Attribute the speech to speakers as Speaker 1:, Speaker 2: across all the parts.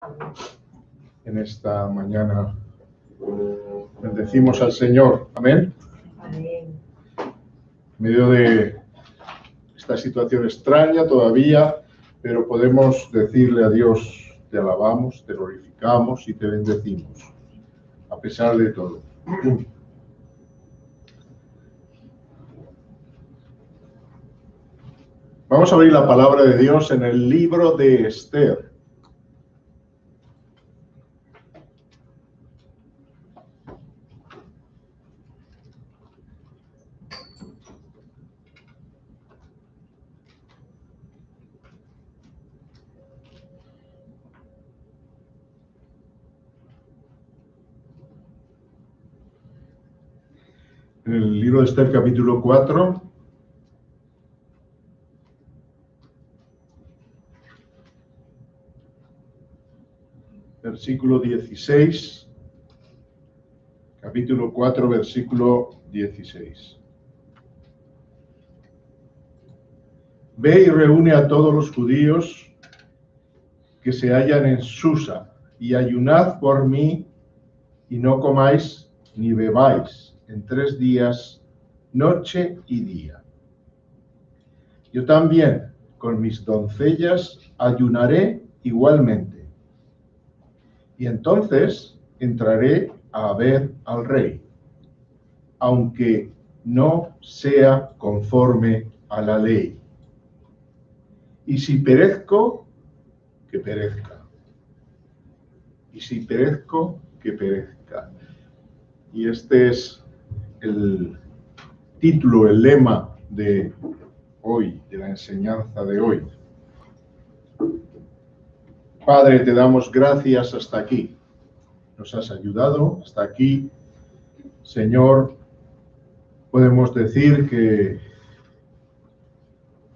Speaker 1: En esta mañana bendecimos al Señor. Amén.
Speaker 2: Amén.
Speaker 1: En medio de esta situación extraña todavía, pero podemos decirle a Dios, te alabamos, te glorificamos y te bendecimos, a pesar de todo. Vamos a abrir la palabra de Dios en el libro de Esther. En el libro de Esther, capítulo 4, versículo 16, capítulo 4, versículo 16. Ve y reúne a todos los judíos que se hallan en Susa, y ayunad por mí, y no comáis ni bebáis en 3 días, noche y día. Yo también, con mis doncellas, ayunaré igualmente. Y entonces entraré a ver al rey, aunque no sea conforme a la ley. Y si perezco, que perezca. Y si perezco, que perezca. Y este es el título, el lema de hoy, de la enseñanza de hoy. Padre, te damos gracias hasta aquí. Nos has ayudado hasta aquí. Señor, podemos decir que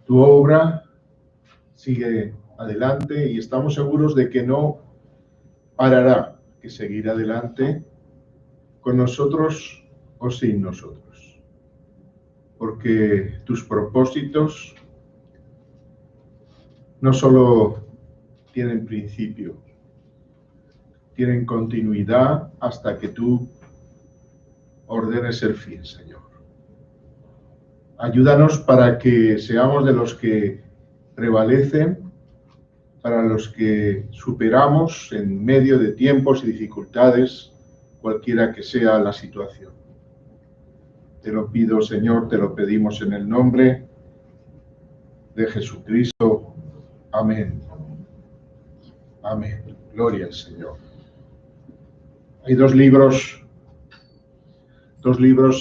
Speaker 1: tu obra sigue adelante y estamos seguros de que no parará, que seguirá adelante con nosotros o sin nosotros. Porque tus propósitos no solo tienen principio, tienen continuidad hasta que tú ordenes el fin, Señor. Ayúdanos para que seamos de los que prevalecen, para los que superamos en medio de tiempos y dificultades, cualquiera que sea la situación. Te lo pido, Señor, te lo pedimos en el nombre de Jesucristo. Amén. Amén. Gloria al Señor. Hay dos libros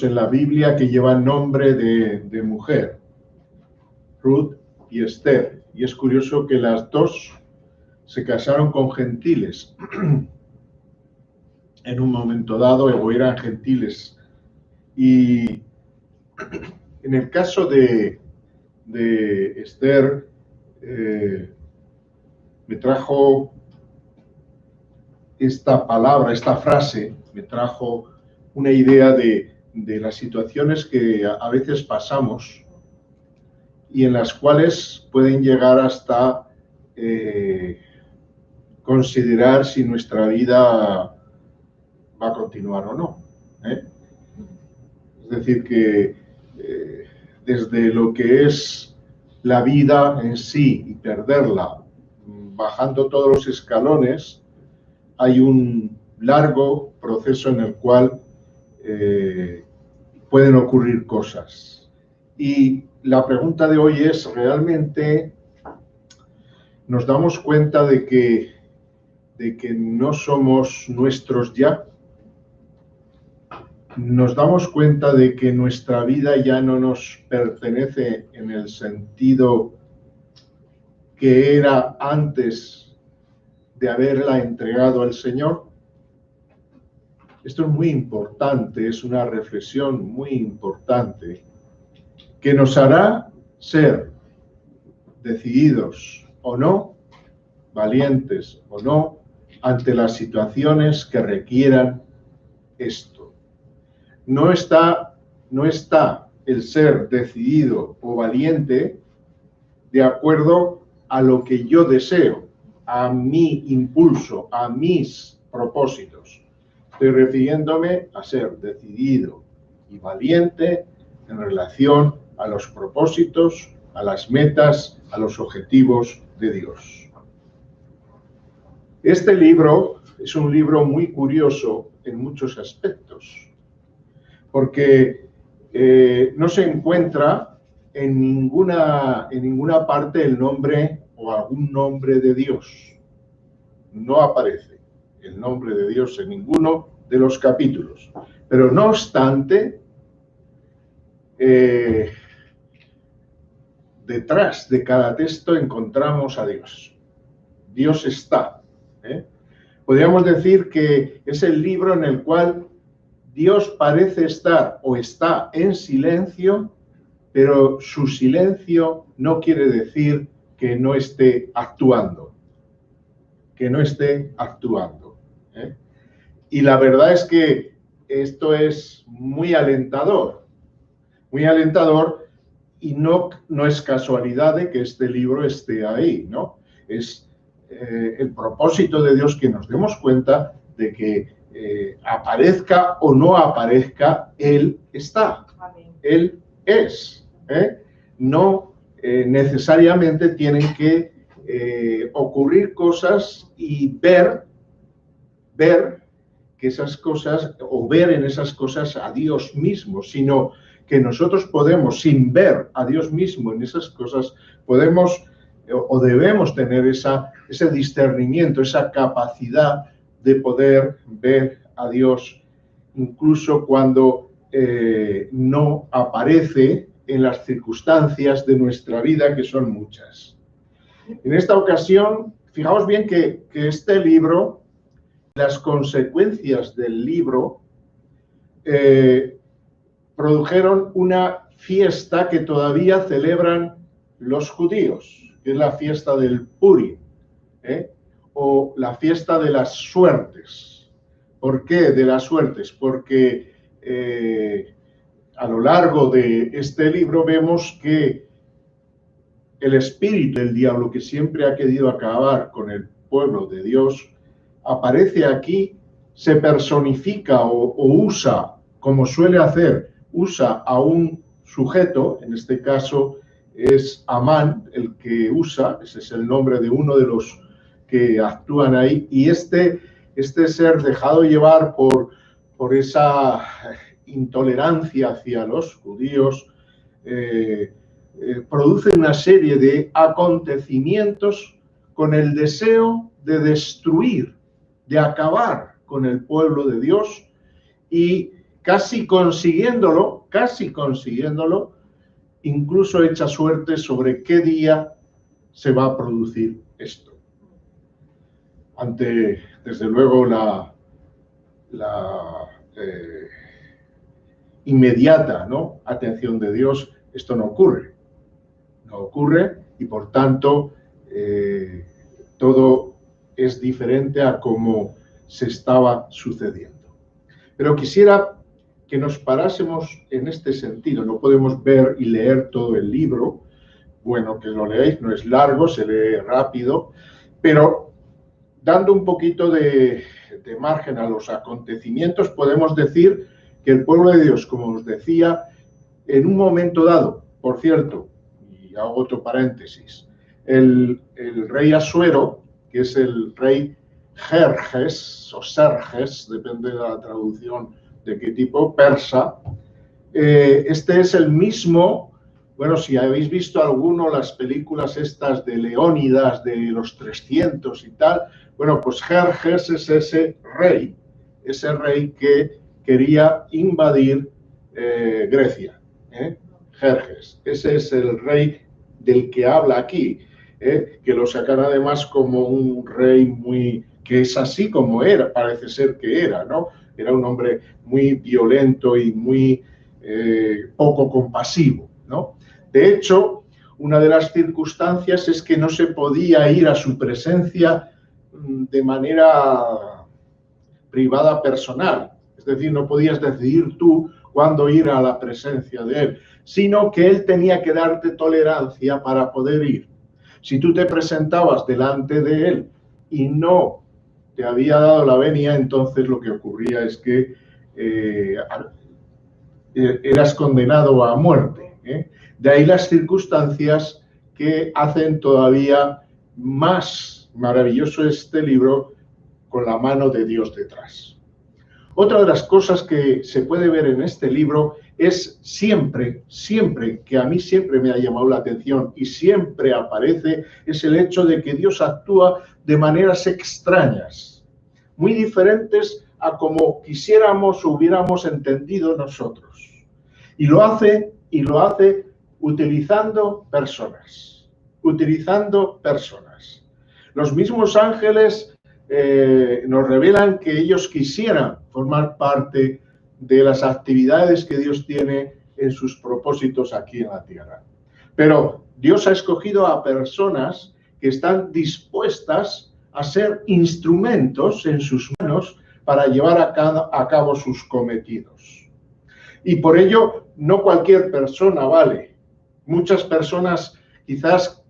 Speaker 1: en la Biblia que llevan nombre de mujer, Ruth y Esther. Y es curioso que las dos se casaron con gentiles en un momento dado, o eran gentiles. Y en el caso de Esther, me trajo esta palabra, esta frase, me trajo una idea de las situaciones que a veces pasamos y en las cuales pueden llegar hasta considerar si nuestra vida va a continuar o no. Es decir, que desde lo que es la vida en sí y perderla, bajando todos los escalones, hay un largo proceso en el cual pueden ocurrir cosas. Y la pregunta de hoy es, ¿realmente nos damos cuenta de que no somos nuestros ya? ¿Nos damos cuenta de que nuestra vida ya no nos pertenece en el sentido que era antes de haberla entregado al Señor? Esto es muy importante, es una reflexión muy importante que nos hará ser decididos o no, valientes o no, ante las situaciones que requieran esto. No está el ser decidido o valiente de acuerdo a lo que yo deseo, a mi impulso, a mis propósitos. Estoy refiriéndome a ser decidido y valiente en relación a los propósitos, a las metas, a los objetivos de Dios. Este libro es un libro muy curioso en muchos aspectos, porque no se encuentra en ninguna parte el nombre o algún nombre de Dios. No aparece el nombre de Dios en ninguno de los capítulos. Pero no obstante, detrás de cada texto encontramos a Dios. Dios está. Podríamos decir que es el libro en el cual Dios parece estar o está en silencio, pero su silencio no quiere decir que no esté actuando. Que no esté actuando. Y la verdad es que esto es muy alentador y no es casualidad de que este libro esté ahí, ¿no? Es el propósito de Dios que nos demos cuenta de que aparezca o no aparezca, Él está. Amén. Él es. No necesariamente tienen que ocurrir cosas y ver que esas cosas, o ver en esas cosas a Dios mismo, sino que nosotros podemos, sin ver a Dios mismo en esas cosas, podemos o debemos tener ese discernimiento, esa capacidad de poder ver a Dios, incluso cuando no aparece en las circunstancias de nuestra vida, que son muchas. En esta ocasión, fijaos bien que este libro, las consecuencias del libro, produjeron una fiesta que todavía celebran los judíos, que es la fiesta del Purim, o la fiesta de las suertes. ¿Por qué de las suertes? Porque a lo largo de este libro vemos que el espíritu del diablo, que siempre ha querido acabar con el pueblo de Dios, aparece aquí, se personifica o usa, como suele hacer, usa a un sujeto, en este caso es Amán el que usa, ese es el nombre de uno de los que actúan ahí, y este ser dejado llevar por esa intolerancia hacia los judíos, produce una serie de acontecimientos con el deseo de destruir, de acabar con el pueblo de Dios, y casi consiguiéndolo, incluso echa suerte sobre qué día se va a producir esto. Ante, desde luego, la inmediata, ¿no?, atención de Dios, esto no ocurre. No ocurre y, por tanto, todo es diferente a como se estaba sucediendo. Pero quisiera que nos parásemos en este sentido. No podemos ver y leer todo el libro. Bueno, que lo leáis, no es largo, se lee rápido, pero dando un poquito de margen a los acontecimientos, podemos decir que el pueblo de Dios, como os decía, en un momento dado, por cierto, y hago otro paréntesis, el rey Asuero, que es el rey Jerjes o Serges, depende de la traducción de qué tipo, persa, este es el mismo, bueno, si habéis visto alguno las películas estas de Leónidas, de los 300 y tal, bueno, pues Jerjes es ese rey que quería invadir Grecia, Jerjes, ese es el rey del que habla aquí, que lo sacan además como un rey que es así como era, parece ser que era, ¿no? Era un hombre muy violento y muy poco compasivo, ¿no? De hecho, una de las circunstancias es que no se podía ir a su presencia de manera privada, personal. Es decir, no podías decidir tú cuándo ir a la presencia de él, sino que él tenía que darte tolerancia para poder ir. Si tú te presentabas delante de él y no te había dado la venia, entonces lo que ocurría es que eras condenado a muerte. De ahí las circunstancias que hacen todavía más maravilloso este libro con la mano de Dios detrás. Otra de las cosas que se puede ver en este libro es siempre, que a mí siempre me ha llamado la atención y siempre aparece, es el hecho de que Dios actúa de maneras extrañas, muy diferentes a como quisiéramos o hubiéramos entendido nosotros. Y lo hace utilizando personas. Los mismos ángeles nos revelan que ellos quisieran formar parte de las actividades que Dios tiene en sus propósitos aquí en la tierra. Pero Dios ha escogido a personas que están dispuestas a ser instrumentos en sus manos para llevar a cabo sus cometidos. Y por ello, no cualquier persona vale. Muchas personas quizás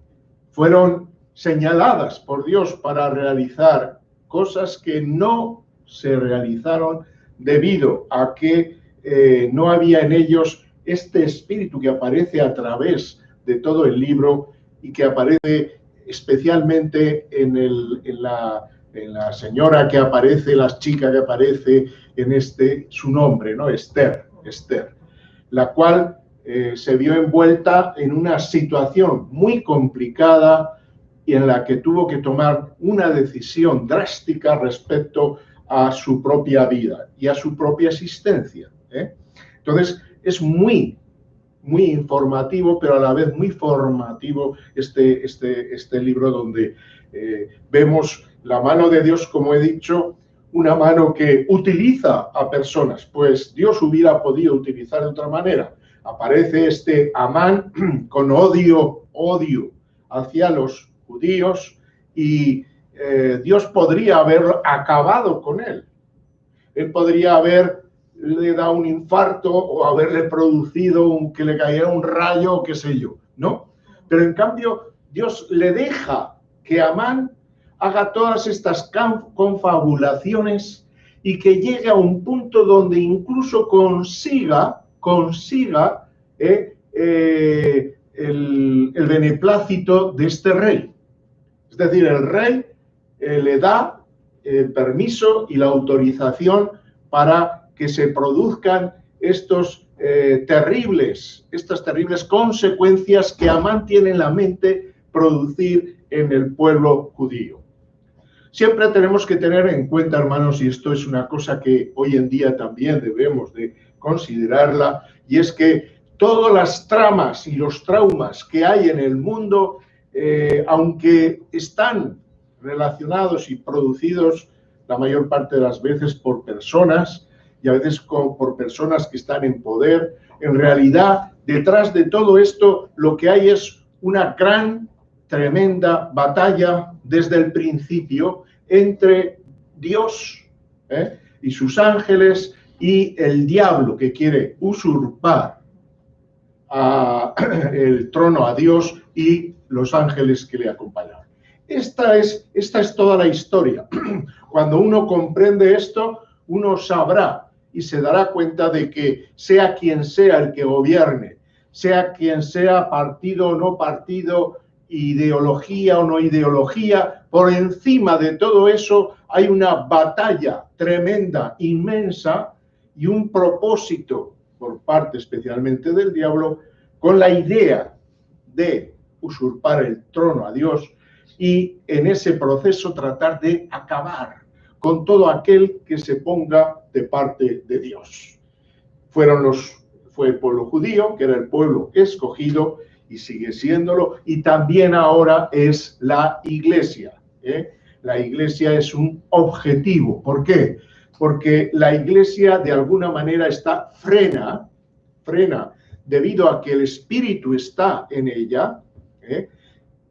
Speaker 1: fueron señaladas por Dios para realizar cosas que no se realizaron debido a que no había en ellos este espíritu que aparece a través de todo el libro y que aparece especialmente en la señora que aparece, la chica que aparece en su nombre, ¿no? Esther, la cual se vio envuelta en una situación muy complicada y en la que tuvo que tomar una decisión drástica respecto a su propia vida y a su propia existencia. Entonces, es muy informativo, pero a la vez muy formativo este libro donde vemos la mano de Dios, como he dicho, una mano que utiliza a personas, pues Dios hubiera podido utilizar de otra manera. Aparece este Amán con odio hacia los judíos y Dios podría haber acabado con él. Él podría haberle dado un infarto o haberle producido que le cayera un rayo o qué sé yo, ¿no? Pero en cambio Dios le deja que Amán haga todas estas confabulaciones y que llegue a un punto donde incluso consiga el beneplácito de este rey. Es decir, el rey le da el permiso y la autorización para que se produzcan estas terribles consecuencias que Amán tiene en la mente producir en el pueblo judío. Siempre tenemos que tener en cuenta, hermanos, y esto es una cosa que hoy en día también debemos de considerarla, y es que todas las tramas y los traumas que hay en el mundo, aunque están relacionados y producidos la mayor parte de las veces por personas, y a veces por personas que están en poder, en realidad, detrás de todo esto, lo que hay es una gran, tremenda batalla desde el principio entre Dios y sus ángeles y el diablo, que quiere usurpar el trono a Dios y los ángeles que le acompañan. Esta es toda la historia. Cuando uno comprende esto, uno sabrá y se dará cuenta de que sea quien sea el que gobierne, sea quien sea partido o no partido, ideología o no ideología, por encima de todo eso hay una batalla tremenda, inmensa, y un propósito por parte especialmente del diablo con la idea de usurpar el trono a Dios y en ese proceso tratar de acabar con todo aquel que se ponga de parte de Dios. Fue el pueblo judío, que era el pueblo escogido y sigue siéndolo, y también ahora es la iglesia. La iglesia es un objetivo. ¿Por qué? Porque la iglesia de alguna manera frena debido a que el Espíritu está en ella,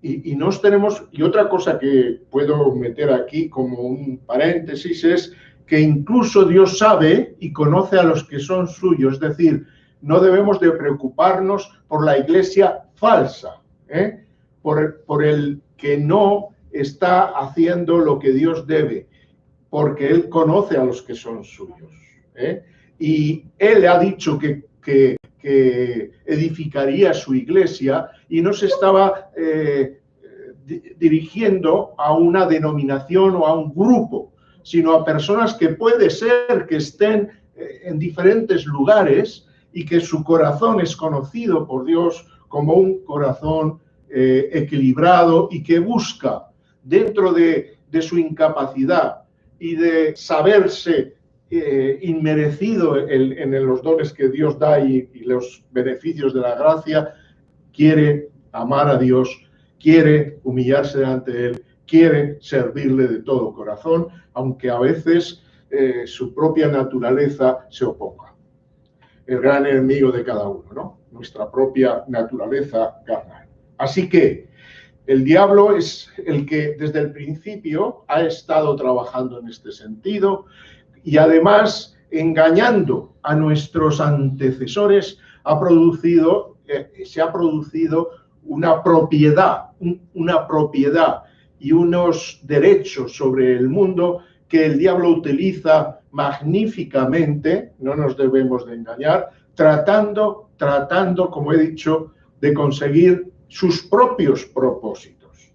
Speaker 1: y otra cosa que puedo meter aquí como un paréntesis es que incluso Dios sabe y conoce a los que son suyos, es decir, no debemos de preocuparnos por la iglesia falsa, por el que no está haciendo lo que Dios debe, porque Él conoce a los que son suyos, ¿eh? Y Él ha dicho que edificaría su iglesia y no se estaba dirigiendo a una denominación o a un grupo, sino a personas que puede ser que estén en diferentes lugares y que su corazón es conocido por Dios como un corazón equilibrado y que busca dentro de su incapacidad y de saberse inmerecido en los dones que Dios da y los beneficios de la gracia, quiere amar a Dios, quiere humillarse delante de Él, quiere servirle de todo corazón, aunque a veces su propia naturaleza se oponga. El gran enemigo de cada uno, ¿no? Nuestra propia naturaleza carnal. Así que el diablo es el que desde el principio ha estado trabajando en este sentido y además engañando a nuestros antecesores se ha producido una propiedad y unos derechos sobre el mundo que el diablo utiliza magníficamente, no nos debemos de engañar, tratando, como he dicho, de conseguir sus propios propósitos,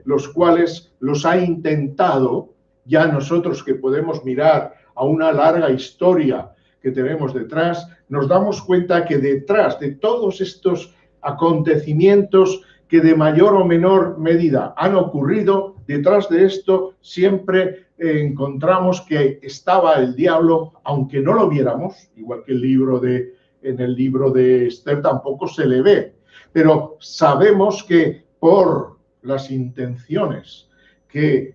Speaker 1: los cuales los ha intentado. Ya nosotros que podemos mirar a una larga historia que tenemos detrás, nos damos cuenta que detrás de todos estos acontecimientos que de mayor o menor medida han ocurrido, detrás de esto siempre encontramos que estaba el diablo, aunque no lo viéramos, igual que en el libro de Esther tampoco se le ve, pero sabemos que por las intenciones que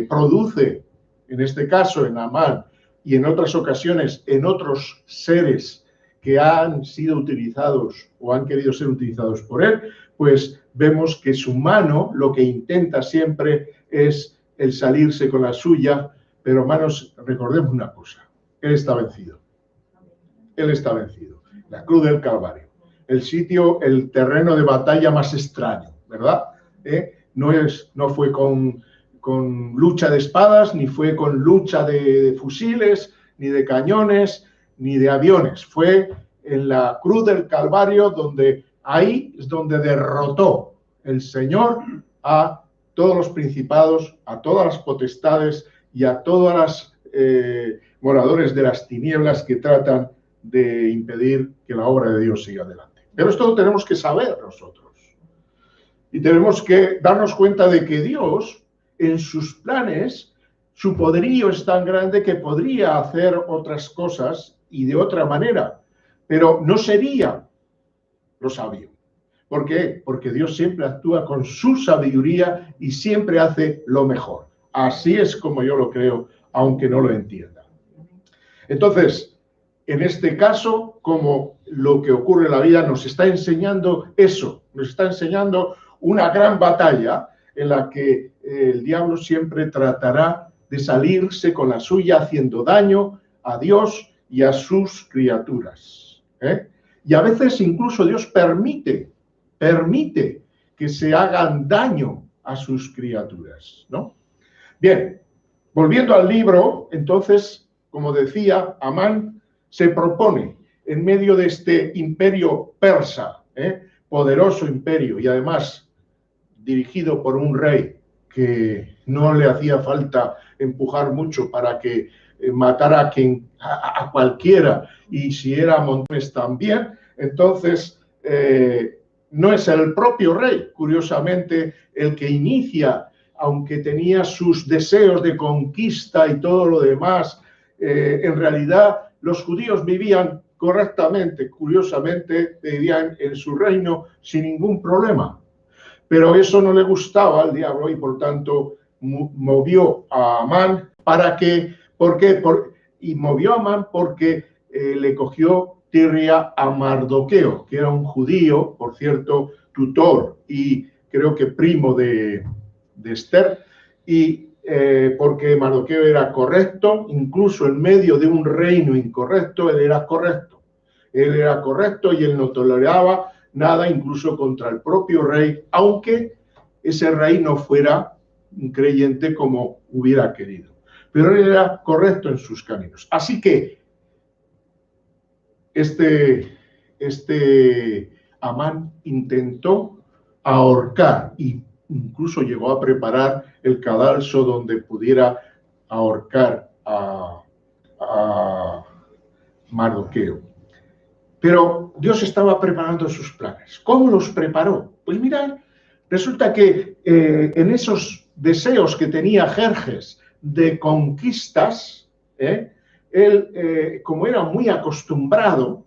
Speaker 1: produce, en este caso en Amán y en otras ocasiones en otros seres que han sido utilizados o han querido ser utilizados por él, pues vemos que su mano lo que intenta siempre es el salirse con la suya, pero hermanos, recordemos una cosa, él está vencido. Él está vencido. La cruz del Calvario, el terreno de batalla más extraño, ¿verdad? No fue con lucha de espadas, ni fue con lucha de fusiles, ni de cañones, ni de aviones. Fue en la cruz del Calvario ahí es donde derrotó el Señor a todos los principados, a todas las potestades y a todas las moradores de las tinieblas que tratan de impedir que la obra de Dios siga adelante. Pero esto lo tenemos que saber nosotros. Y tenemos que darnos cuenta de que Dios, en sus planes, su poderío es tan grande que podría hacer otras cosas y de otra manera, pero no sería lo sabio. ¿Por qué? Porque Dios siempre actúa con su sabiduría y siempre hace lo mejor. Así es como yo lo creo, aunque no lo entienda. Entonces, en este caso, como lo que ocurre en la vida nos está enseñando eso, nos está enseñando una gran batalla en la que el diablo siempre tratará de salirse con la suya haciendo daño a Dios y a sus criaturas. Y a veces incluso Dios permite que se hagan daño a sus criaturas, ¿no? Bien, volviendo al libro, entonces, como decía, Amán se propone en medio de este imperio persa, poderoso imperio y además dirigido por un rey que no le hacía falta empujar mucho para que matara a cualquiera, y si era montones también. Entonces, no es el propio rey, curiosamente, el que inicia, aunque tenía sus deseos de conquista y todo lo demás. En realidad, los judíos vivían correctamente, curiosamente, vivían en su reino sin ningún problema. Pero eso no le gustaba al diablo y por tanto movió a Amán movió a Amán porque le cogió tirria a Mardoqueo, que era un judío, por cierto, tutor y creo que primo de Esther, y porque Mardoqueo era correcto, incluso en medio de un reino incorrecto, él era correcto y él no toleraba nada incluso contra el propio rey, aunque ese rey no fuera un creyente como hubiera querido. Pero él era correcto en sus caminos. Así que este Amán intentó ahorcar e incluso llegó a preparar el cadalso donde pudiera ahorcar a Mardoqueo. Pero Dios estaba preparando sus planes. ¿Cómo los preparó? Pues mirad, resulta que en esos deseos que tenía Jerjes de conquistas, él, como era muy acostumbrado,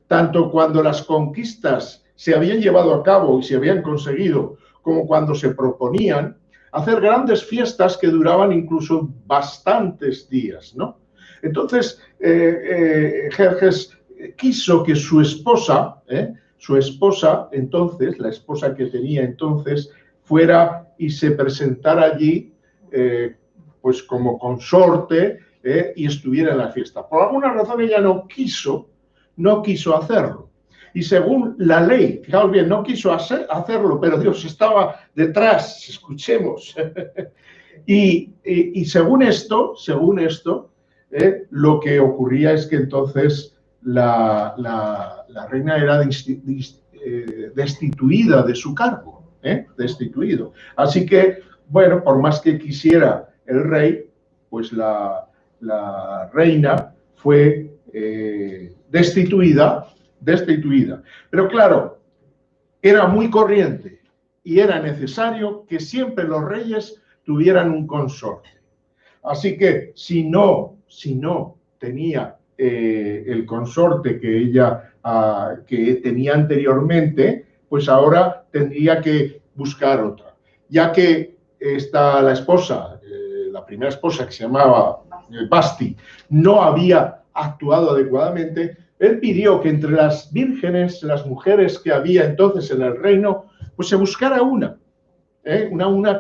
Speaker 1: tanto cuando las conquistas se habían llevado a cabo y se habían conseguido, como cuando se proponían, hacer grandes fiestas que duraban incluso bastantes días, ¿no? Entonces, Jerjes quiso que su esposa entonces, la esposa que tenía entonces, fuera y se presentara allí, pues como consorte, y estuviera en la fiesta. Por alguna razón ella no quiso hacerlo. Y según la ley, fijaos bien, no quiso hacerlo, pero Dios estaba detrás, escuchemos. y según esto, lo que ocurría es que entonces la reina era destituida de su cargo, destituido. Así que, bueno, por más que quisiera el rey, pues la reina fue destituida. Pero claro, era muy corriente y era necesario que siempre los reyes tuvieran un consorte. Así que si no tenía el consorte que ella que tenía anteriormente, pues ahora tendría que buscar otra. Ya que la esposa, la primera esposa que se llamaba Basti, no había actuado adecuadamente, él pidió que entre las vírgenes, las mujeres que había entonces en el reino, pues se buscara una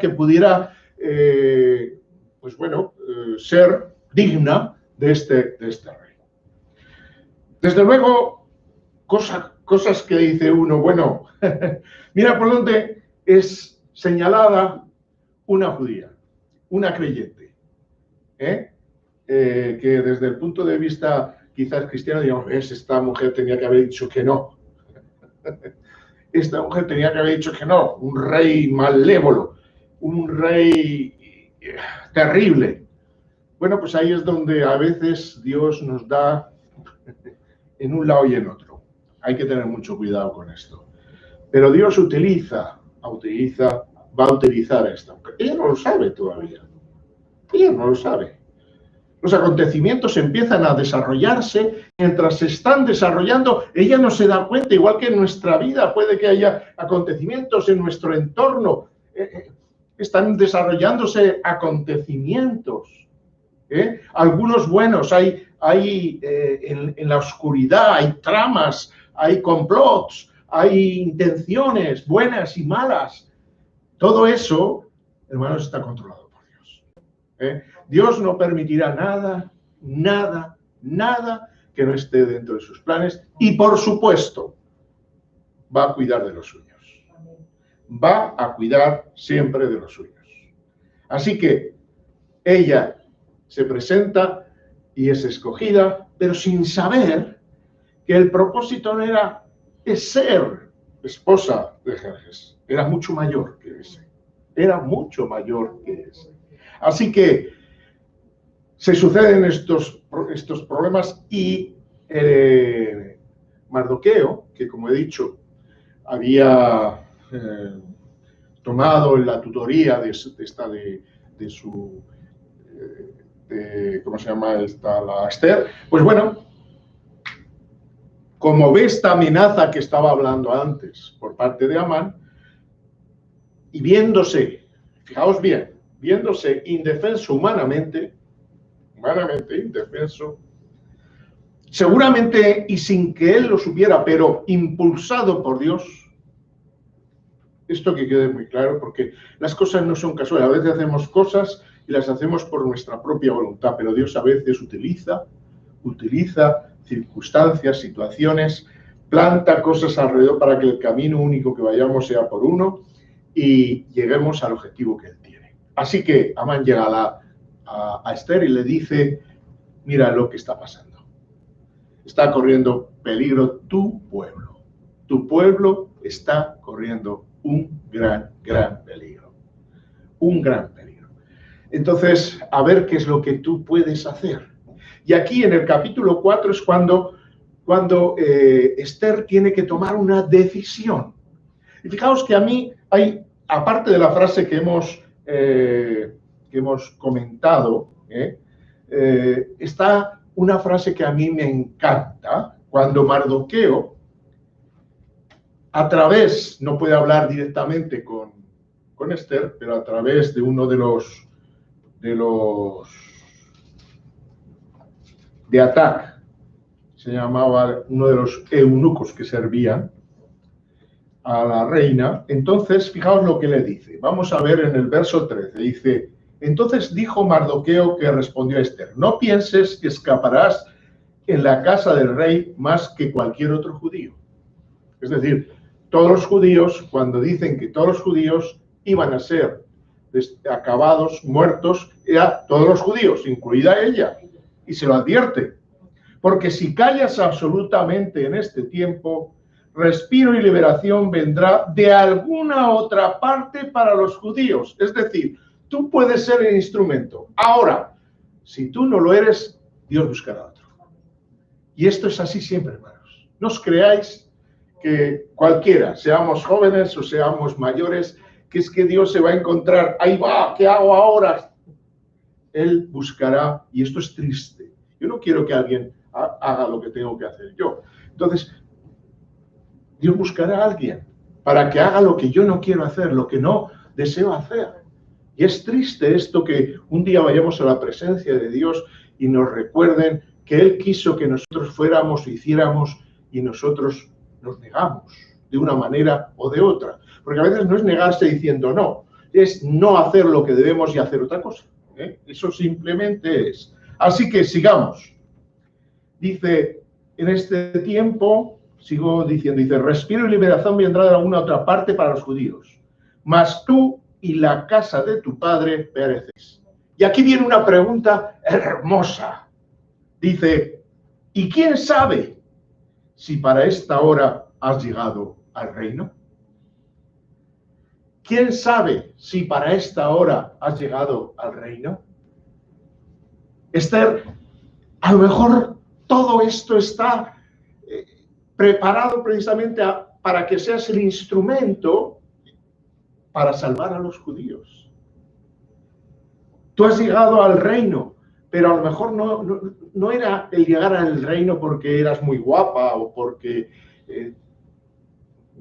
Speaker 1: que pudiera, pues bueno, ser digna de este rey. Desde luego, cosas que dice uno, bueno, mira por dónde es señalada una judía, una creyente, que desde el punto de vista quizás cristiano, digamos, esta mujer tenía que haber dicho que no. Esta mujer tenía que haber dicho que no, un rey malévolo, un rey terrible. Bueno, pues ahí es donde a veces Dios nos da en un lado y en otro. Hay que tener mucho cuidado con esto. Pero Dios va a utilizar a esta mujer. Ella no lo sabe todavía. Ella no lo sabe. Los acontecimientos empiezan a desarrollarse, mientras se están desarrollando, ella no se da cuenta, igual que en nuestra vida puede que haya acontecimientos en nuestro entorno, están desarrollándose acontecimientos, algunos buenos, hay en la oscuridad, hay tramas, hay complots, hay intenciones buenas y malas. Todo eso, hermanos, está controlado por Dios. Dios no permitirá nada que no esté dentro de sus planes y, por supuesto, va a cuidar de los suyos. Va a cuidar siempre de los suyos. Así que ella se presenta y es escogida, pero sin saber que el propósito no era ser esposa de Jerjes. Era mucho mayor que ese. Era mucho mayor que ese. Así que se suceden estos problemas y Mardoqueo, que como he dicho, había tomado la tutoría de su, ¿cómo se llama esta? La Esther, pues bueno, como ve esta amenaza que estaba hablando antes por parte de Amán, y viéndose, fijaos bien, viéndose indefenso humanamente indefenso, seguramente y sin que él lo supiera, pero impulsado por Dios. Esto que quede muy claro, porque las cosas no son casuales. A veces hacemos cosas y las hacemos por nuestra propia voluntad, pero Dios a veces utiliza circunstancias, situaciones planta cosas alrededor para que el camino único que vayamos sea por uno y lleguemos al objetivo que él tiene. Así que Amán llega a Esther y le dice, mira lo que está pasando. Está corriendo peligro tu pueblo. Tu pueblo está corriendo un gran peligro. Un gran peligro. Entonces, a ver qué es lo que tú puedes hacer. Y aquí en el capítulo 4 es cuando Esther tiene que tomar una decisión. Y fijaos que a mí hay, aparte de la frase que hemos comentado, está una frase que a mí me encanta, cuando Mardoqueo, a través, no puede hablar directamente con Esther, pero a través de uno de Atac, se llamaba uno de los eunucos que servían a la reina. Entonces, fijaos lo que le dice. Vamos a ver en el verso 13. Dice, entonces dijo Mardoqueo que respondió a Esther, no pienses que escaparás en la casa del rey más que cualquier otro judío. Es decir, todos los judíos, cuando dicen que todos los judíos iban a ser acabados, muertos, era todos los judíos, incluida ella, y se lo advierte. Porque si callas absolutamente en este tiempo, respiro y liberación vendrá de alguna otra parte para los judíos. Es decir, tú puedes ser el instrumento. Ahora, si tú no lo eres, Dios buscará otro. Y esto es así siempre, hermanos. No os creáis que cualquiera, seamos jóvenes o seamos mayores, que es que Dios se va a encontrar, ahí va, ¿qué hago ahora? Él buscará, y esto es triste. Yo no quiero que alguien haga lo que tengo que hacer yo. Entonces, Dios buscará a alguien para que haga lo que yo no quiero hacer, lo que no deseo hacer. Y es triste esto que un día vayamos a la presencia de Dios y nos recuerden que Él quiso que nosotros fuéramos o hiciéramos y nosotros nos negamos de una manera o de otra. Porque a veces no es negarse diciendo no, es no hacer lo que debemos y hacer otra cosa. Eso simplemente es. Así que sigamos. Dice, en este tiempo, sigo diciendo, dice, respiro y liberación vendrá de alguna otra parte para los judíos. Mas tú y la casa de tu padre perecéis. Y aquí viene una pregunta hermosa. Dice, ¿y quién sabe si para esta hora has llegado al reino? ¿Quién sabe si para esta hora has llegado al reino? Esther, a lo mejor todo esto está preparado precisamente para que seas el instrumento para salvar a los judíos. Tú has llegado al reino, pero a lo mejor no era el llegar al reino porque eras muy guapa o porque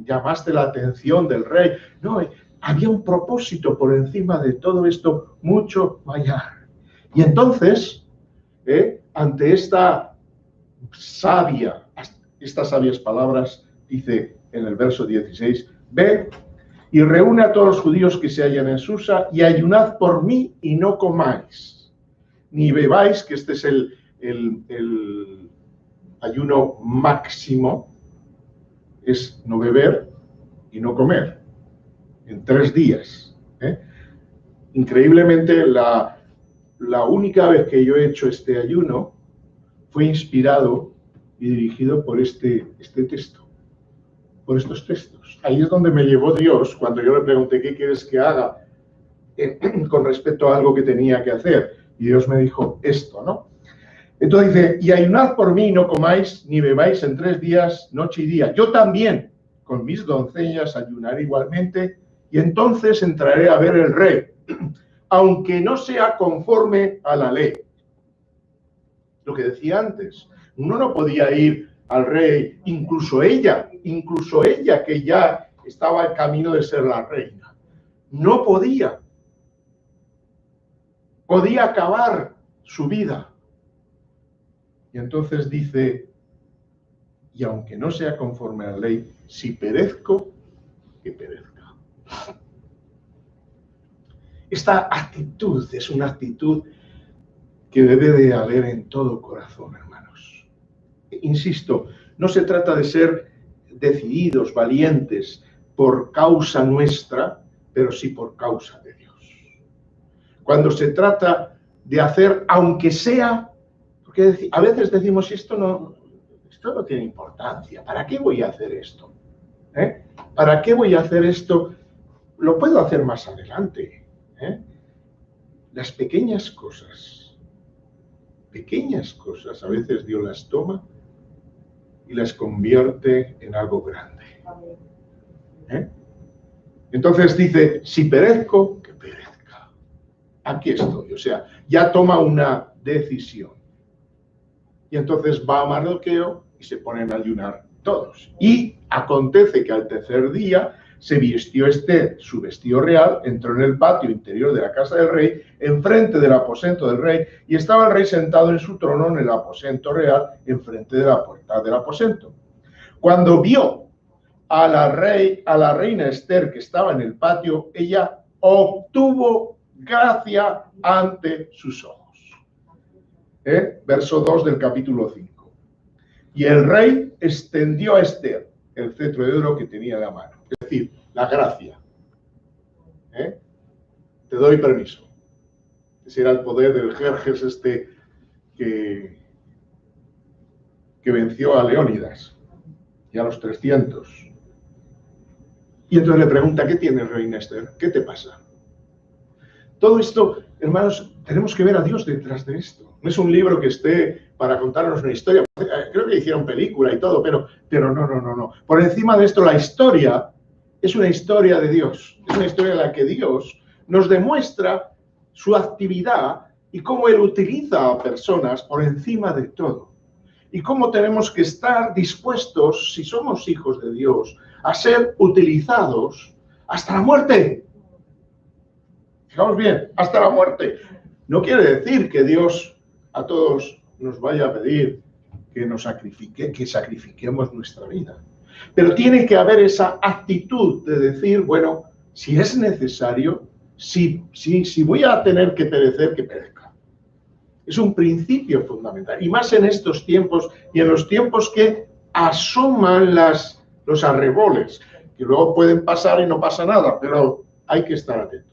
Speaker 1: llamaste la atención del rey. No, había un propósito por encima de todo esto mucho mayor. Y entonces, ante estas sabias palabras, dice en el verso 16, ve y reúne a todos los judíos que se hallan en Susa y ayunad por mí y no comáis, ni bebáis, que este es el ayuno máximo, es no beber y no comer, en 3 días. Increíblemente, la única vez que yo he hecho este ayuno fue inspirado y dirigido por este texto, por estos textos. Ahí es donde me llevó Dios cuando yo le pregunté qué quieres que haga con respecto a algo que tenía que hacer. Y Dios me dijo esto, ¿no? Entonces dice, y ayunad por mí, no comáis ni bebáis en 3 días, noche y día. Yo también, con mis doncellas, ayunaré igualmente, y entonces entraré a ver el rey, aunque no sea conforme a la ley. Lo que decía antes, uno no podía ir al rey, incluso ella que ya estaba en camino de ser la reina. No podía acabar su vida. Y entonces dice, y aunque no sea conforme a la ley, si perezco, que perezca. Esta actitud es una actitud que debe de haber en todo corazón, hermanos. Insisto, no se trata de ser decididos, valientes, por causa nuestra, pero sí por causa de Dios. Cuando se trata de hacer, aunque sea, porque a veces decimos, esto no tiene importancia, ¿para qué voy a hacer esto? ¿Para qué voy a hacer esto? Lo puedo hacer más adelante. Las pequeñas cosas, a veces Dios las toma y las convierte en algo grande. Entonces dice, si perezco, que perezca. Aquí estoy, o sea, ya toma una decisión. Y entonces va a Mardoqueo y se ponen a ayunar todos. Y acontece que al tercer día se vistió Ester su vestido real, entró en el patio interior de la casa del rey, enfrente del aposento del rey, y estaba el rey sentado en su trono en el aposento real, enfrente de la puerta del aposento. Cuando vio a la reina Ester que estaba en el patio, ella obtuvo gracia ante sus ojos. Verso 2 del capítulo 5. Y el rey extendió a Ester el cetro de oro que tenía en la mano. Es decir, la gracia. Te doy permiso. Ese era el poder del Jerjes que venció a Leónidas y a los 300. Y entonces le pregunta, ¿qué tienes, reina Ester? ¿Qué te pasa? Todo esto, hermanos, tenemos que ver a Dios detrás de esto. No es un libro que esté para contarnos una historia. Creo que hicieron película y todo, pero no. Por encima de esto, la historia es una historia de Dios. Es una historia en la que Dios nos demuestra su actividad y cómo Él utiliza a personas por encima de todo. Y cómo tenemos que estar dispuestos, si somos hijos de Dios, a ser utilizados hasta la muerte. Fijaos bien, hasta la muerte. No quiere decir que Dios a todos nos vaya a pedir que sacrifiquemos nuestra vida. Pero tiene que haber esa actitud de decir, bueno, si es necesario, si voy a tener que perecer, que perezca. Es un principio fundamental. Y más en estos tiempos y en los tiempos que asoman los arreboles, que luego pueden pasar y no pasa nada, pero hay que estar atentos.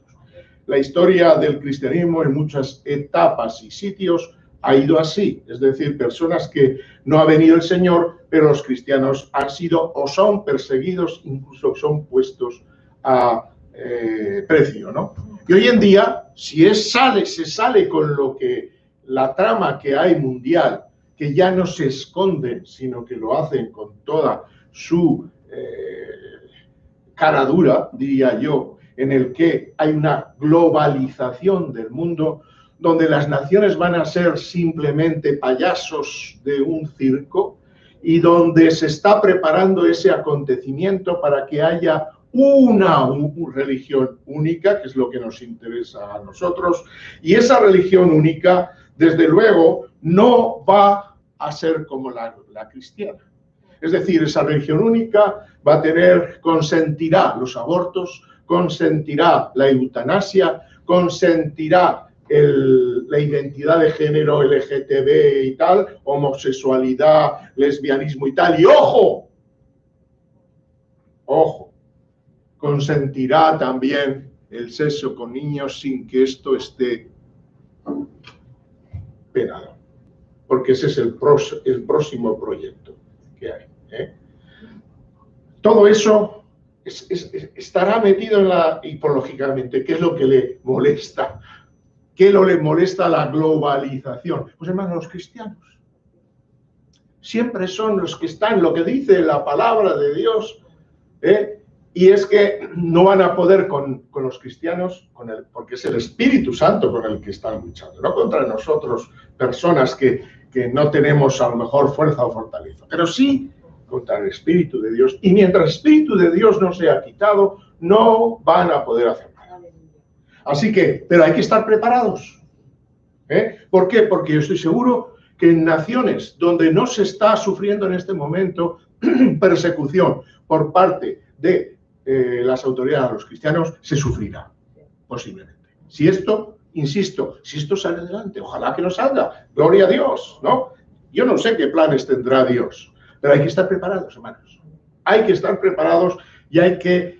Speaker 1: La historia del cristianismo en muchas etapas y sitios ha ido así, es decir, personas que no ha venido el Señor, pero los cristianos han sido o son perseguidos, incluso son puestos a precio, ¿no? Y hoy en día, si se sale con lo que la trama que hay mundial, que ya no se esconden, sino que lo hacen con toda su cara dura, diría yo, en el que hay una globalización del mundo, donde las naciones van a ser simplemente payasos de un circo y donde se está preparando ese acontecimiento para que haya una religión única, que es lo que nos interesa a nosotros, y esa religión única, desde luego, no va a ser como la cristiana. Es decir, esa religión única va a consentirá los abortos, consentirá la eutanasia, consentirá la identidad de género LGTB y tal, homosexualidad, lesbianismo y tal. Y ojo, consentirá también el sexo con niños sin que esto esté penado. Porque ese es el próximo proyecto que hay. Todo eso estará metido lógicamente, ¿qué es lo que le molesta? ¿Qué le molesta a la globalización? Pues hermanos, los cristianos siempre son los que están, lo que dice la palabra de Dios, y es que no van a poder con los cristianos, porque es el Espíritu Santo con el que están luchando, no contra nosotros, personas que no tenemos a lo mejor fuerza o fortaleza, pero sí contra el Espíritu de Dios. Y mientras el Espíritu de Dios no sea quitado, no van a poder hacer nada. Así que, pero hay que estar preparados. ¿Por qué? Porque yo estoy seguro que en naciones donde no se está sufriendo en este momento persecución por parte de las autoridades a los cristianos, se sufrirá, posiblemente. Si esto, insisto, si esto sale adelante, ojalá que no salga, gloria a Dios, ¿no? Yo no sé qué planes tendrá Dios, pero hay que estar preparados, hermanos. Hay que estar preparados y hay que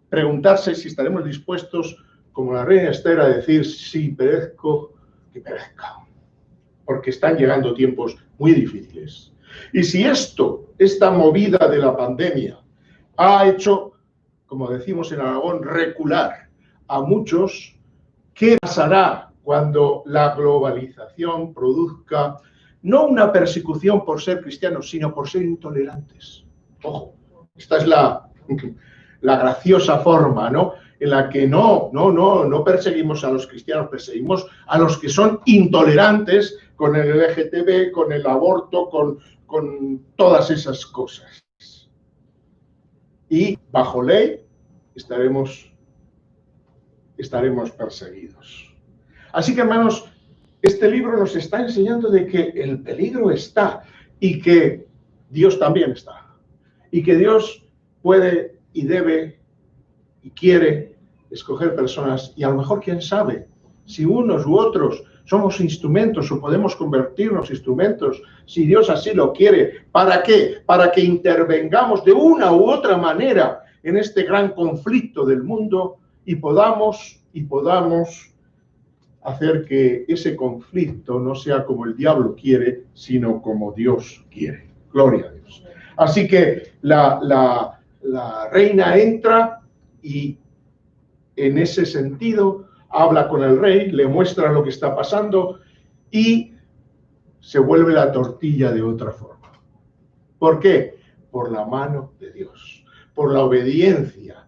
Speaker 1: preguntarse si estaremos dispuestos, como la reina Esther, a decir, si perezco, que perezca. Porque están llegando tiempos muy difíciles. Y si esta movida de la pandemia ha hecho, como decimos en Aragón, recular a muchos, ¿qué pasará cuando la globalización produzca no una persecución por ser cristianos, sino por ser intolerantes? Ojo, esta es la graciosa forma, ¿no?, en la que no perseguimos a los cristianos, perseguimos a los que son intolerantes con el LGTB, con el aborto, con todas esas cosas. Y bajo ley estaremos perseguidos. Así que, hermanos, este libro nos está enseñando de que el peligro está y que Dios también está. Y que Dios puede y debe y quiere escoger personas, y a lo mejor, quién sabe, si unos u otros somos instrumentos o podemos convertirnos en instrumentos, si Dios así lo quiere. ¿Para qué? Para que intervengamos de una u otra manera en este gran conflicto del mundo y podamos hacer que ese conflicto no sea como el diablo quiere, sino como Dios quiere. Gloria a Dios. Así que la reina entra y en ese sentido habla con el rey, le muestra lo que está pasando y se vuelve la tortilla de otra forma. ¿Por qué? Por la mano de Dios, por la obediencia,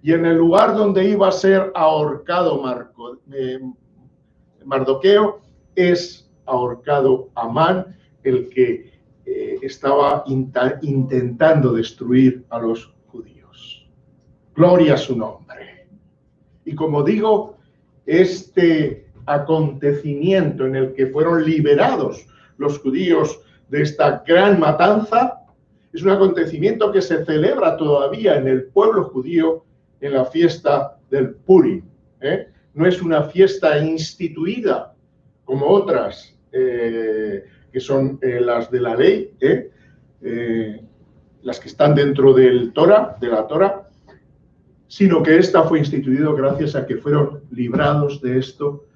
Speaker 1: Y en el lugar donde iba a ser ahorcado Mardoqueo, es ahorcado Amán, el que estaba intentando destruir a los judíos. Gloria a su nombre. Y como digo, este acontecimiento en el que fueron liberados los judíos de esta gran matanza es un acontecimiento que se celebra todavía en el pueblo judío en la fiesta del Purim. No es una fiesta instituida como otras que son las de la ley, las que están dentro de la Torá, sino que esta fue instituida gracias a que fueron librados de esto,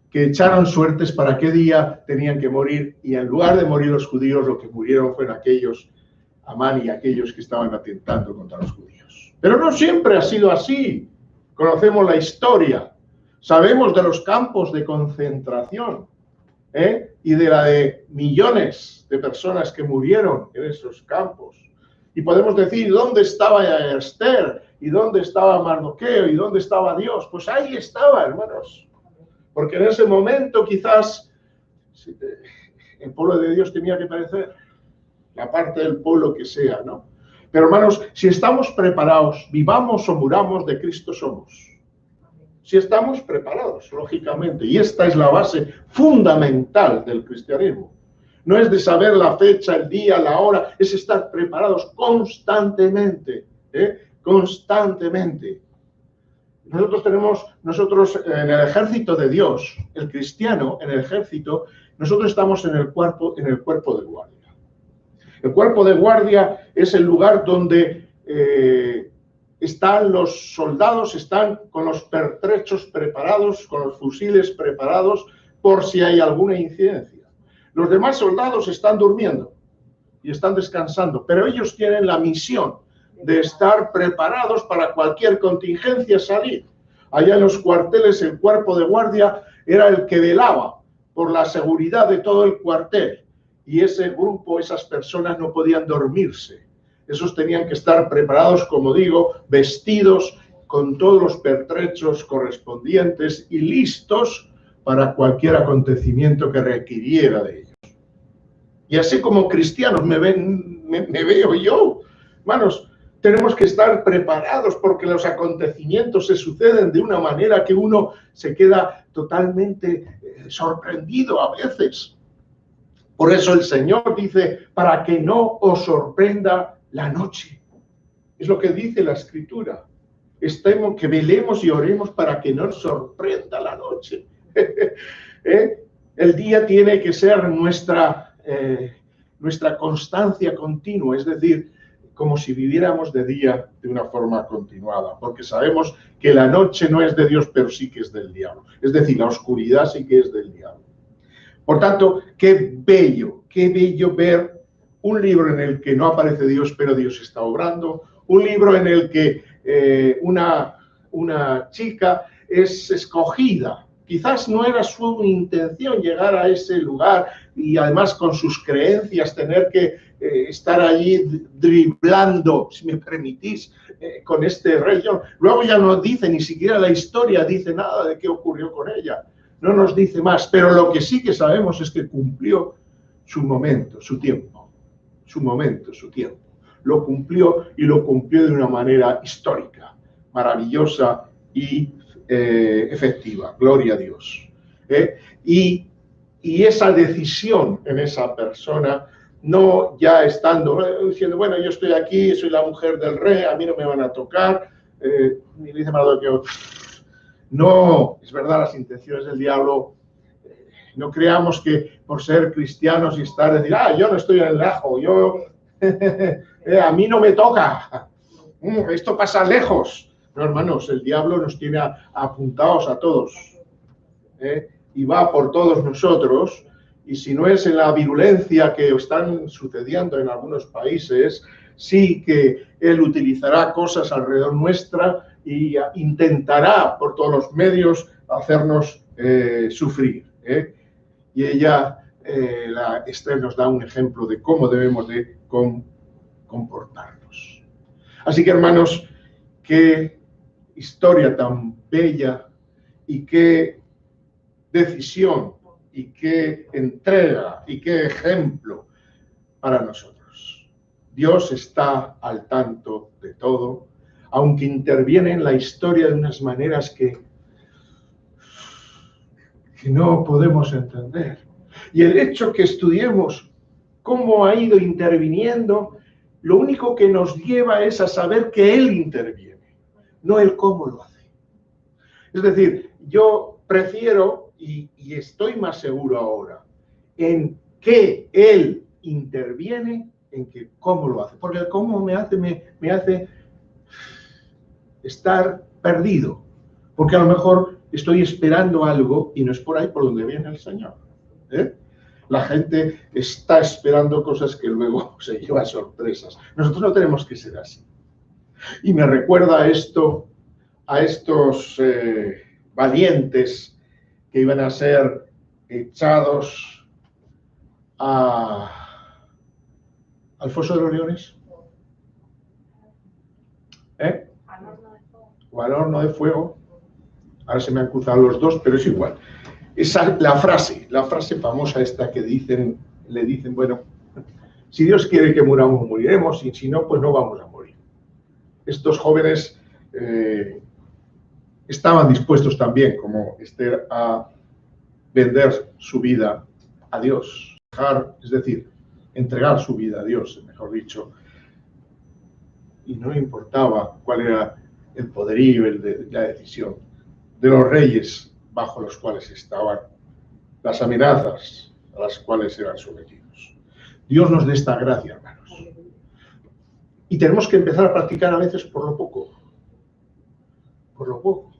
Speaker 1: que echaron suertes para qué día tenían que morir, y en lugar de morir los judíos, lo que murieron fueron aquellos, Amán y aquellos que estaban atentando contra los judíos. Pero no siempre ha sido así. Conocemos la historia, sabemos de los campos de concentración, y de la de millones de personas que murieron en esos campos. Y podemos decir, ¿dónde estaba Esther? ¿Y dónde estaba Mardoqueo? ¿Y dónde estaba Dios? Pues ahí estaba, hermanos. Porque en ese momento quizás el pueblo de Dios tenía que perecer, la parte del pueblo que sea, ¿no? Pero, hermanos, si estamos preparados, vivamos o muramos, de Cristo somos. Si estamos preparados, lógicamente. Y esta es la base fundamental del cristianismo. No es de saber la fecha, el día, la hora, es estar preparados constantemente, constantemente. Nosotros en el ejército de Dios, el cristiano en el ejército, nosotros estamos en el cuerpo de guardia. El cuerpo de guardia es el lugar donde están los soldados, están con los pertrechos preparados, con los fusiles preparados por si hay alguna incidencia. Los demás soldados están durmiendo y están descansando, pero ellos tienen la misión de estar preparados para cualquier contingencia salir. Allá en los cuarteles, el cuerpo de guardia era el que velaba por la seguridad de todo el cuartel, y ese grupo, esas personas no podían dormirse. Esos tenían que estar preparados, como digo, vestidos con todos los pertrechos correspondientes y listos para cualquier acontecimiento que requiriera de ellos. Y así como cristianos me veo yo, hermanos, tenemos que estar preparados porque los acontecimientos se suceden de una manera que uno se queda totalmente sorprendido a veces. Por eso el Señor dice, para que no os sorprenda la noche. Es lo que dice la Escritura. Que velemos y oremos para que no nos sorprenda la noche. El día tiene que ser nuestra nuestra constancia continua, es decir, como si viviéramos de día de una forma continuada, porque sabemos que la noche no es de Dios, pero sí que es del diablo. Es decir, la oscuridad sí que es del diablo. Por tanto, qué bello ver un libro en el que no aparece Dios, pero Dios está obrando, un libro en el que una chica es escogida. Quizás no era su intención llegar a ese lugar y además con sus creencias tener que estar allí driblando, si me permitís, con este rey. Luego ya no dice, ni siquiera la historia dice nada de qué ocurrió con ella. No nos dice más, pero lo que sí que sabemos es que cumplió su momento, su tiempo. Su momento, su tiempo. Lo cumplió y lo cumplió de una manera histórica, maravillosa y efectiva. Gloria a Dios. Y esa decisión en esa persona, no ya estando diciendo, bueno, yo estoy aquí, soy la mujer del rey, a mí no me van a tocar, ni dice Maradona que no, es verdad, las intenciones del diablo. No creamos que por ser cristianos y estar, decir, yo no estoy en el ajo, a mí no me toca, esto pasa lejos. No, hermanos, el diablo nos tiene apuntados a todos, y va por todos nosotros, y si no es en la virulencia que están sucediendo en algunos países, sí que él utilizará cosas alrededor nuestra y intentará por todos los medios hacernos sufrir. Y ella, Esther, nos da un ejemplo de cómo debemos de comportarnos. Así que, hermanos, qué historia tan bella y qué decisión y qué entrega y qué ejemplo para nosotros. Dios está al tanto de todo, aunque interviene en la historia de unas maneras que no podemos entender. Y el hecho que estudiemos cómo ha ido interviniendo, lo único que nos lleva es a saber que Él interviene, no el cómo lo hace. Es decir, yo prefiero y estoy más seguro ahora en que Él interviene en que cómo lo hace. Porque el cómo me hace estar perdido. Porque a lo mejor estoy esperando algo y no es por ahí por donde viene el Señor. La gente está esperando cosas que luego se lleva sorpresas. Nosotros no tenemos que ser así. Y me recuerda esto a estos valientes que iban a ser echados al foso de los leones. O al horno de fuego. Ahora se me han cruzado los dos, pero es igual. La frase famosa esta que le dicen, bueno, si Dios quiere que muramos, moriremos, y si no, pues no vamos a morir. Estos jóvenes estaban dispuestos también, como Esther, a vender su vida a Dios, es decir, entregar su vida a Dios, mejor dicho, y no importaba cuál era el poderío, la decisión de los reyes bajo los cuales estaban, las amenazas a las cuales eran sometidos. Dios nos dé esta gracia, hermanos. Y tenemos que empezar a practicar a veces por lo poco. Por lo poco.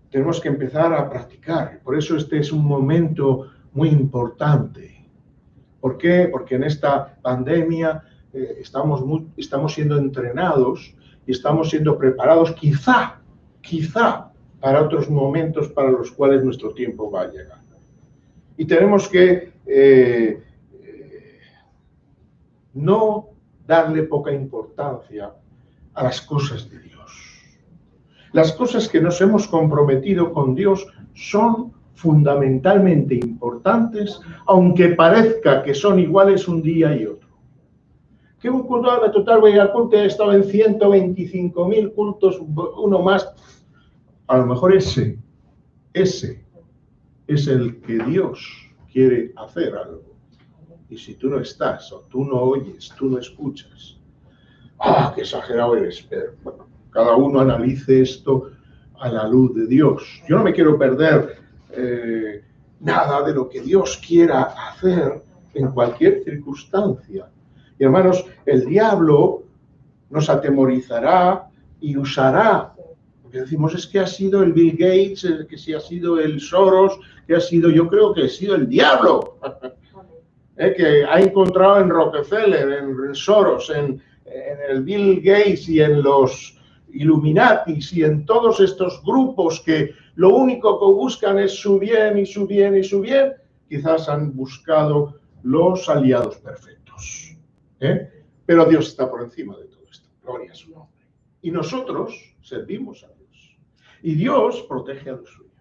Speaker 1: Tenemos que empezar a practicar. Por eso este es un momento muy importante. ¿Por qué? Porque en esta pandemia estamos siendo entrenados y estamos siendo preparados quizá para otros momentos para los cuales nuestro tiempo va a llegar. Y tenemos que no darle poca importancia a las cosas de Dios. Las cosas que nos hemos comprometido con Dios son fundamentalmente importantes, aunque parezca que son iguales un día y otro. Que un culto total, voy al culto, he estado en 125.000 cultos, uno más. A lo mejor ese es el que Dios quiere hacer algo. Y si tú no estás, o tú no oyes, tú no escuchas, qué exagerado eres, pero bueno, cada uno analice esto a la luz de Dios. Yo no me quiero perder nada de lo que Dios quiera hacer en cualquier circunstancia. Y hermanos, el diablo nos atemorizará y usará, porque decimos, es que ha sido el Bill Gates, que si ha sido el Soros, que ha sido, yo creo que ha sido el diablo, que ha encontrado en Rockefeller, en Soros, en el Bill Gates y en los Illuminatis y en todos estos grupos que lo único que buscan es su bien y su bien y su bien, quizás han buscado los aliados perfectos. Pero Dios está por encima de todo esto. Gloria a su nombre. Y nosotros servimos a Dios. Y Dios protege a los suyos.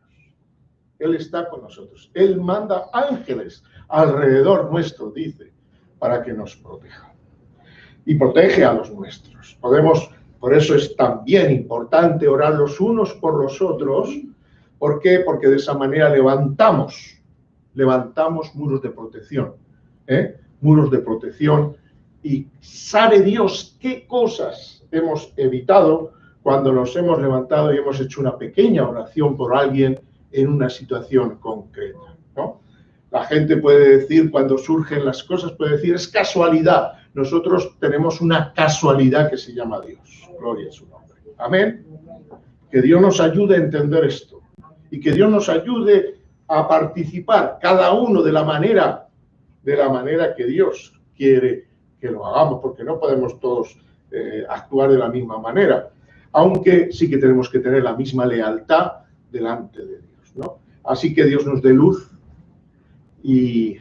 Speaker 1: Él está con nosotros. Él manda ángeles alrededor nuestro, dice, para que nos protejan. Y protege a los nuestros. Por eso es también importante orar los unos por los otros. ¿Por qué? Porque de esa manera levantamos muros de protección. Muros de protección. Y sabe Dios qué cosas hemos evitado cuando nos hemos levantado y hemos hecho una pequeña oración por alguien en una situación concreta, ¿no? La gente puede decir, cuando surgen las cosas, puede decir, es casualidad. Nosotros tenemos una casualidad que se llama Dios. Gloria a su nombre. Amén. Que Dios nos ayude a entender esto. Y que Dios nos ayude a participar, cada uno de la manera que Dios quiere que lo hagamos, porque no podemos todos actuar de la misma manera. Aunque sí que tenemos que tener la misma lealtad delante de Dios, ¿no? Así que Dios nos dé luz. Y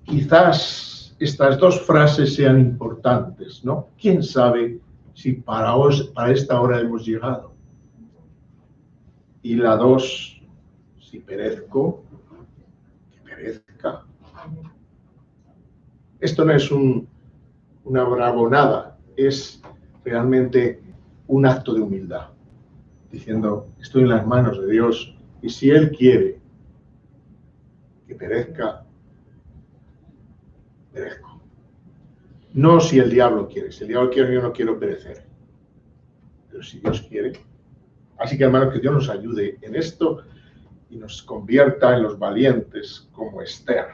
Speaker 1: quizás estas dos frases sean importantes, ¿no? ¿Quién sabe si para esta hora hemos llegado? Y la dos, si perezco, que perezca. Esto no es una bravonada, es realmente un acto de humildad, diciendo, estoy en las manos de Dios y si Él quiere que perezca, perezco. No si el diablo quiere. Si el diablo quiere, yo no quiero perecer. Pero si Dios quiere. Así que, hermanos, que Dios nos ayude en esto y nos convierta en los valientes como Esther.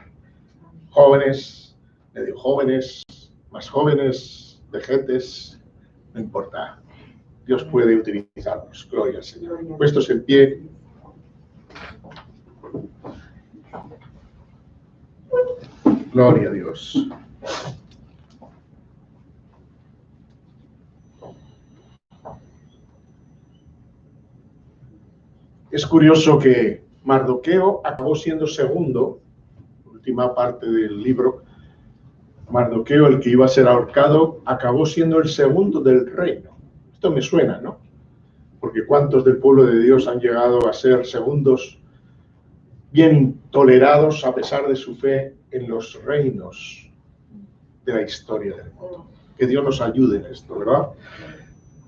Speaker 1: Jóvenes, medio jóvenes, más jóvenes, vejetes, no importa. Dios puede utilizarnos. Gloria al Señor. Puestos en pie. Gloria a Dios. Es curioso que Mardoqueo acabó siendo segundo, última parte del libro. Mardoqueo, el que iba a ser ahorcado, acabó siendo el segundo del reino. Esto me suena, ¿no? Porque ¿cuántos del pueblo de Dios han llegado a ser segundos bien tolerados a pesar de su fe en los reinos de la historia del mundo? Que Dios nos ayude en esto, ¿verdad?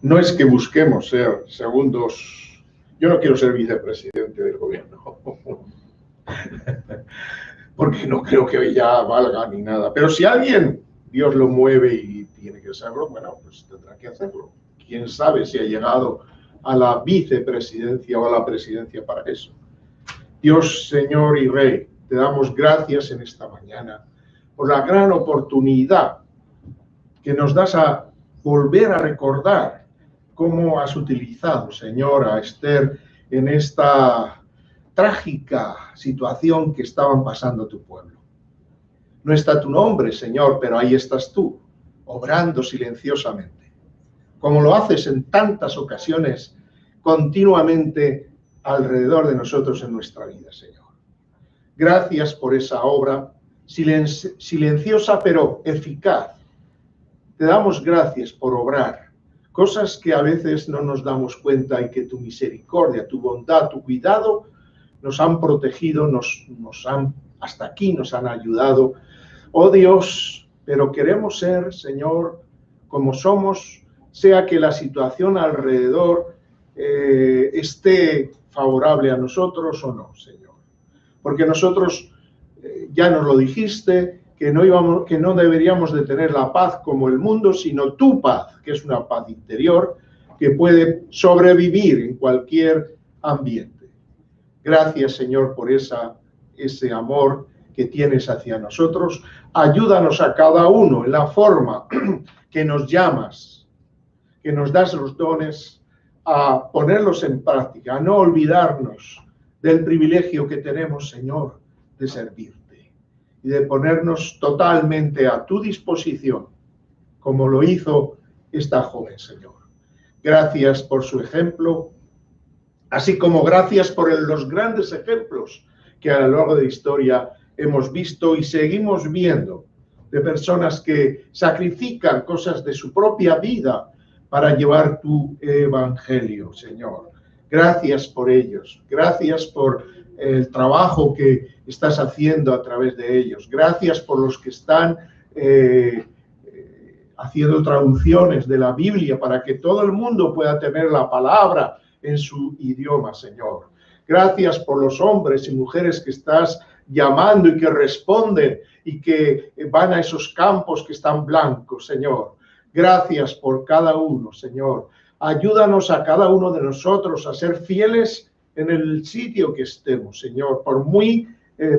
Speaker 1: No es que busquemos ser segundos. Yo no quiero ser vicepresidente del gobierno, porque no creo que ya valga ni nada. Pero si alguien, Dios lo mueve y tiene que hacerlo, bueno, pues tendrá que hacerlo. ¿Quién sabe si ha llegado a la vicepresidencia o a la presidencia para eso? Dios, Señor y Rey, te damos gracias en esta mañana por la gran oportunidad que nos das a volver a recordar cómo has utilizado, Señor, a Esther en esta trágica situación que estaban pasando tu pueblo. No está tu nombre, Señor, pero ahí estás tú, obrando silenciosamente, como lo haces en tantas ocasiones, continuamente alrededor de nosotros en nuestra vida, Señor. Gracias por esa obra silenciosa pero eficaz. Te damos gracias por obrar cosas que a veces no nos damos cuenta y que tu misericordia, tu bondad, tu cuidado nos han protegido, hasta aquí nos han ayudado. Oh Dios, pero queremos ser, Señor, como somos, sea que la situación alrededor esté favorable a nosotros o no, Señor. Porque nosotros, ya nos lo dijiste, que no deberíamos de tener la paz como el mundo, sino tu paz, que es una paz interior que puede sobrevivir en cualquier ambiente. Gracias, Señor, por ese amor que tienes hacia nosotros. Ayúdanos a cada uno en la forma que nos llamas, que nos das los dones, a ponerlos en práctica, a no olvidarnos del privilegio que tenemos, Señor, de servirte y de ponernos totalmente a tu disposición, como lo hizo esta joven, Señor. Gracias por su ejemplo, así como gracias por los grandes ejemplos que a lo largo de la historia hemos visto y seguimos viendo, de personas que sacrifican cosas de su propia vida para llevar tu evangelio, Señor. Gracias por ellos, gracias por el trabajo que estás haciendo a través de ellos, gracias por los que están haciendo traducciones de la Biblia para que todo el mundo pueda tener la palabra en su idioma, Señor. Gracias por los hombres y mujeres que estás llamando y que responden y que van a esos campos que están blancos, Señor. Gracias por cada uno, Señor. Ayúdanos a cada uno de nosotros a ser fieles en el sitio que estemos, Señor, por muy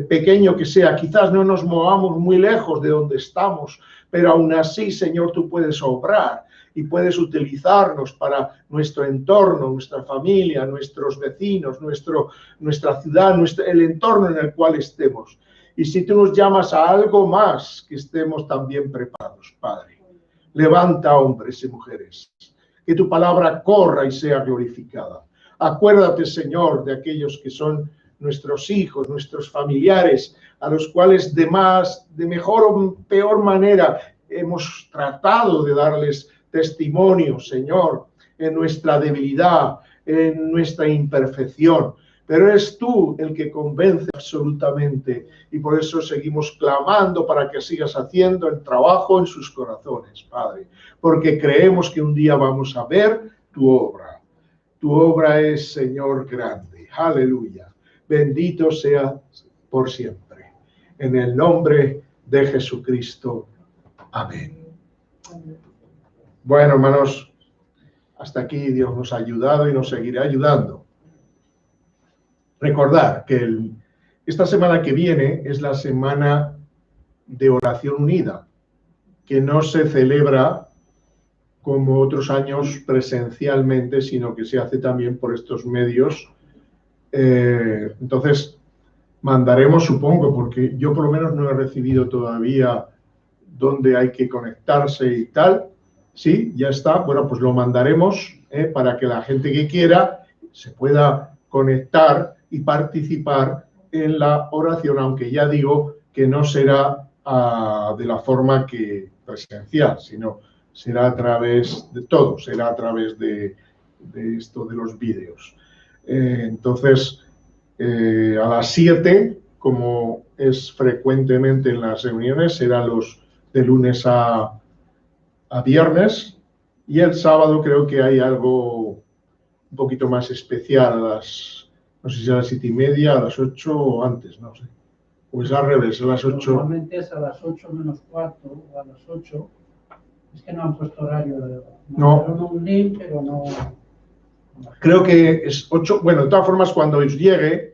Speaker 1: pequeño que sea. Quizás no nos movamos muy lejos de donde estamos, pero aún así, Señor, tú puedes obrar y puedes utilizarnos para nuestro entorno, nuestra familia, nuestros vecinos, nuestra ciudad, el entorno en el cual estemos. Y si tú nos llamas a algo más, que estemos también preparados, Padre. Levanta hombres y mujeres, que tu palabra corra y sea glorificada. Acuérdate, Señor, de aquellos que son nuestros hijos, nuestros familiares, a los cuales de mejor o peor manera hemos tratado de darles testimonio, Señor, en nuestra debilidad, en nuestra imperfección. Pero eres tú el que convence absolutamente y por eso seguimos clamando para que sigas haciendo el trabajo en sus corazones, Padre, porque creemos que un día vamos a ver tu obra. Tu obra es, Señor, grande. Aleluya. Bendito sea por siempre. En el nombre de Jesucristo. Amén. Bueno, hermanos, hasta aquí Dios nos ha ayudado y nos seguirá ayudando. Recordar que esta semana que viene es la semana de oración unida, que no se celebra como otros años presencialmente, sino que se hace también por estos medios. Entonces, mandaremos, supongo, porque yo por lo menos no he recibido todavía dónde hay que conectarse y tal. Sí, ya está. Bueno, pues lo mandaremos para que la gente que quiera se pueda conectar y participar en la oración, aunque ya digo que no será de la forma que presencial, sino será a través de todo, será a través de esto de los vídeos. Entonces, a las 7, como es frecuentemente en las reuniones, serán los de lunes a viernes, y el sábado creo que hay algo un poquito más especial, no sé si a las 7:30, a las 8 o antes, no sé. O es al revés, a las 8.
Speaker 2: Normalmente es a las 8 menos cuarto o a las 8. Es que no han puesto horario.
Speaker 1: No.
Speaker 2: Un link, pero no.
Speaker 1: Creo que es 8. Bueno, de todas formas, cuando os llegue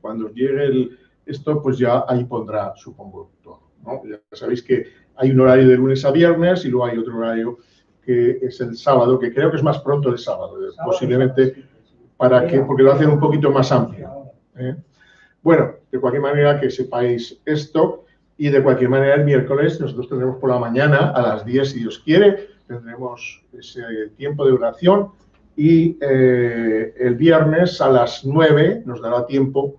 Speaker 1: esto, pues ya ahí pondrá, supongo, todo, ¿no? Ya sabéis que hay un horario de lunes a viernes y luego hay otro horario que es el sábado, que creo que es más pronto el sábado, posiblemente, porque lo hacen un poquito más amplio. Bueno, de cualquier manera que sepáis esto, y de cualquier manera el miércoles nosotros tendremos por la mañana a las 10, si Dios quiere, tendremos ese tiempo de oración, y el viernes a las 9 nos dará tiempo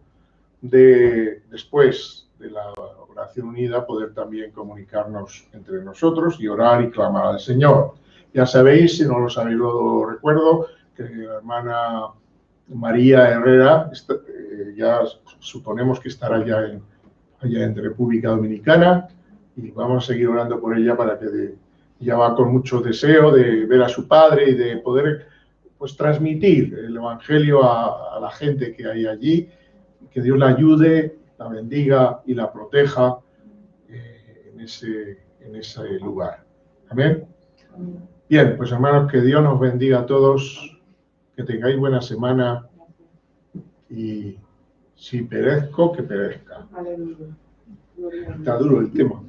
Speaker 1: después de la oración unida, poder también comunicarnos entre nosotros y orar y clamar al Señor. Ya sabéis, si no lo sabéis, lo recuerdo, que la hermana María Herrera ya suponemos que estará allá en República Dominicana, y vamos a seguir orando por ella para que ella va con mucho deseo de ver a su padre y de poder pues transmitir el Evangelio a la gente que hay allí. Que Dios la ayude, la bendiga y la proteja en ese lugar. Amén. Bien, pues hermanos, que Dios nos bendiga a todos, que tengáis buena semana y Si perezco, que perezca.
Speaker 3: Aleluya. Gloria a Dios.
Speaker 1: Está duro el tema.